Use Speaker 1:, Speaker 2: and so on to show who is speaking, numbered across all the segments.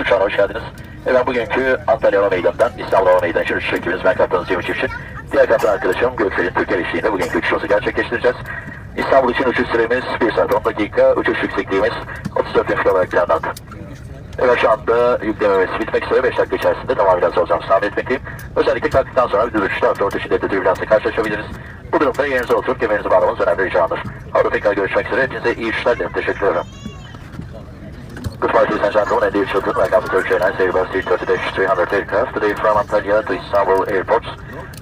Speaker 1: Uçağına hoş geldiniz. Ben bugünkü Antalya Hava Meydanı'ndan İstanbul Hava Meydanı için uçuş şeklimiz ben kaptanınız Cem Çiftçi. Diğer kaptan arkadaşım Göksel'in Türkiye eşliğinde bugünkü uçuşumuzu gerçekleştireceğiz. İstanbul için uçuş süremiz 1 saat 10 dakika, uçuş yüksekliğimiz 34.000 km olarak planlandı. Evet, şu anda yüklememiz bitmek üzere 5 dakika içerisinde tamamıyla hazır olacağımızı tahmin etmekteyim. Özellikle kalktıktan sonra bir düz uçuşta hafif orta şiddetli türbülansla karşılaşabiliriz. Bu durumda yerinize oturup kemerinizi bağlamanız önemli ricamdır. Orada tekrar görüşmek üzere. Hepinize iyi uçuşlar dilerim. Teşekkür ederim. Good morning, ladies and gentlemen, and dear children. Welcome to Turkish Airlines Airbus A330-300 aircraft. Today from Antalya to Istanbul airports.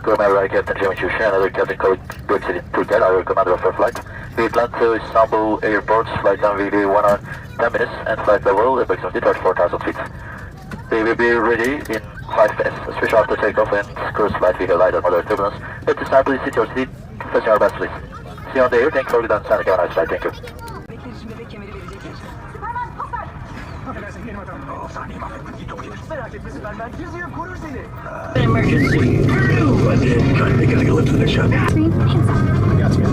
Speaker 1: Commander Captain Cem Çiftçi and other Captain Göksel'in Türkel, our commander of our flight. We plan to Istanbul airports. Flight time will be 1 hour 10 minutes and flight level approximately 34,000 feet. They will be ready in 5 minutes. Especially after takeoff and cruise flight, we have light and moderate turbulence. At this time, please sit your seat. Fasten your belts, please. See you on the air. Thank you for the understanding. Have a nice flight. Thank you.
Speaker 2: Emergency. Trying to make a lift to the shot.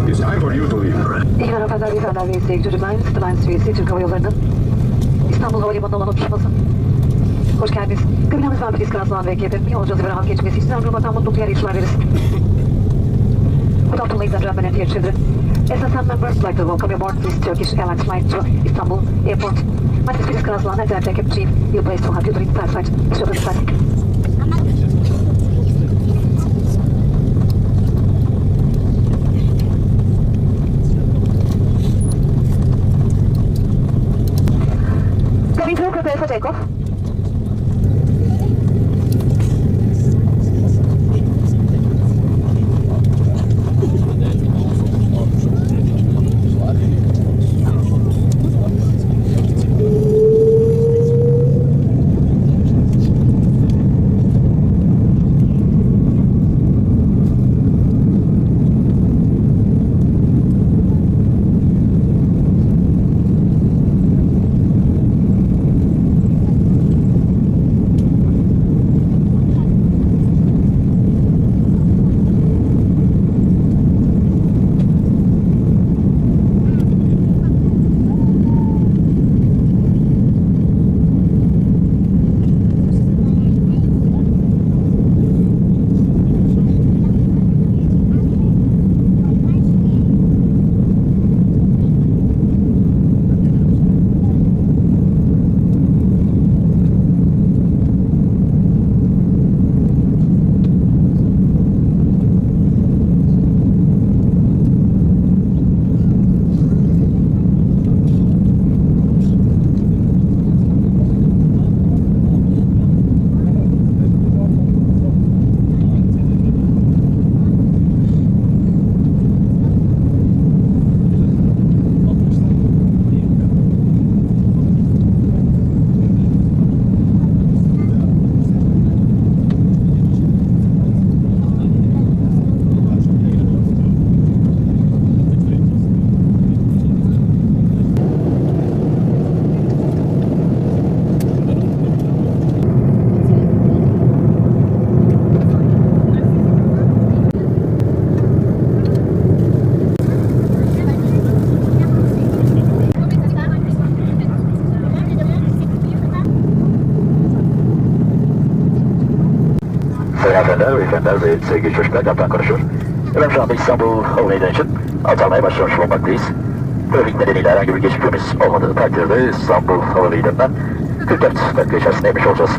Speaker 2: It's time for you to leave.
Speaker 3: İyi merhabalar, bir haber ve sevgili çocuklar. Airline üyesi Türk Hava Yolları'nın İstanbul Havalimanı'na olan uçuşması. Hoş geldiniz. Kabinemiz var, biz kanatlan ve ekibim. Yolcunuzu bir rahat geçmesi için Avrupa'dan mutluluk yarışlar veririz. Good afternoon, ladies and gentlemen, and dear children. SSM members would like to welcome you aboard this Turkish Airlines flight to Istanbul Airport. My name is Kanatlan, and I'm the chief. You'll place to have you during the flight. Show the flight. Cabin crew, prepare for takeoff.
Speaker 1: hanımefendiler, beyefendiler ve sevgili çocuklar, kaptan konuşuyor. Efendim şu anda İstanbul Hava Meydanı için alçalmaya başlamış bulunmaktayız. Trafik nedeniyle herhangi bir gecikmemiz olmadığı takdirde İstanbul Hava Meydanı'ndan 44 dakika içerisinde inmiş olacağız.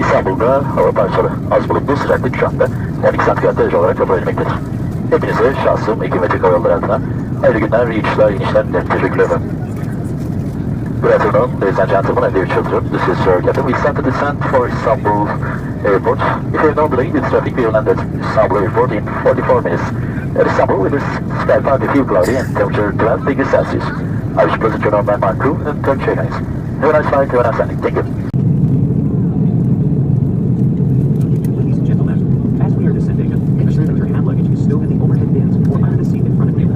Speaker 1: İstanbul'da hava parçalı, az bulutlu, sıcaklık şu anda 12 santigrat derece olarak kabul edilmektedir. Hepinize şahsım, ekip ve Türk Hava Yolları adına hayırlı günler, iyi işler, inişler dilerim. Teşekkürler efendim. Good afternoon, ladies and gentlemen and dear children. This is Sir Captain. We start the descent for Istanbul Airport. If you have no delay, the traffic will land at Istanbul Airport in 44 minutes. At Istanbul, it is sky partly few cloudy and temperature 12 degrees Celsius. I wish pleasant to know my crew and Turkish Airlines. Have a nice flight, have a nice landing. Thank you.
Speaker 2: Ladies and gentlemen, as we are descending, ensure that your hand luggage is stowed in the overhead bins or under the seat in front of you.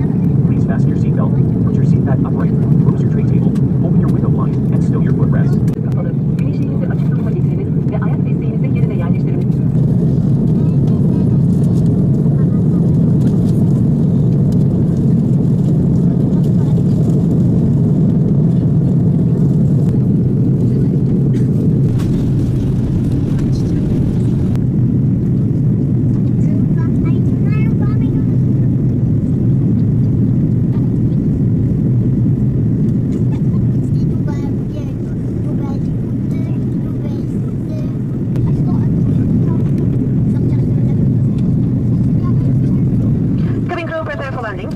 Speaker 2: Please fasten your seatbelt, put your seat back upright, close your tray table, open your window blind, and stow your footrest.
Speaker 3: Kapalı. Güneşinizi açık tutma getiriniz ve ayak desteğinizi yerine yerleştiriniz. Cabin crew prepare for landing.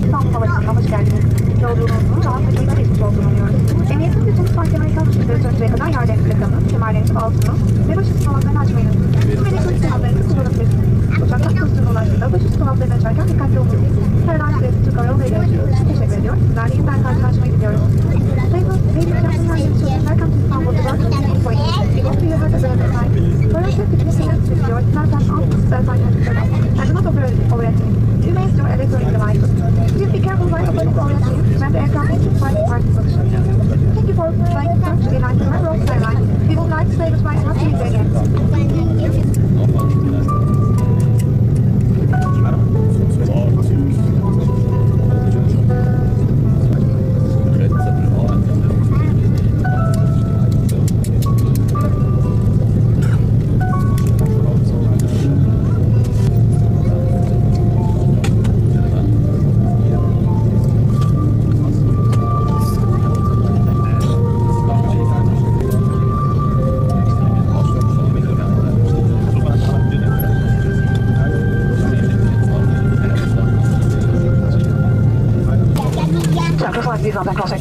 Speaker 3: İstanbul Havalimanı'na hoş geldiniz. Yolculuğunuzun rahat ve keyifli geçmiş olduğunu umuyoruz. Emniyetin bütün fark Amerikan uçuşları sönünceye kadar yerlerinizi kalın, kemerlerinizi bağlı ve başüstü kanatlarını açmayın. Tüm elektronik kanatlarınızı kullanabilirsiniz. Uçakta pozisyonu ulaştığında başüstü kanatlarını açarken dikkatli olun. Airline ve Türk Hava Yolları görüşürüz. Teşekkür ediyor. Sizlerle yeniden karşılaşmayı diliyoruz. Ladies and gentlemen, welcome to Istanbul. Welcome to the point. We hope you have a very good time. For us, the business is your platform on the airline and do not overestimate. You may store electronic devices. Please be careful while opening all your seats when the aircraft is in flight departure position. Thank you for flying Turkish Airlines and Turkish Airlines. We would like to say goodbye and happy weekend.
Speaker 4: Please run that cross-section.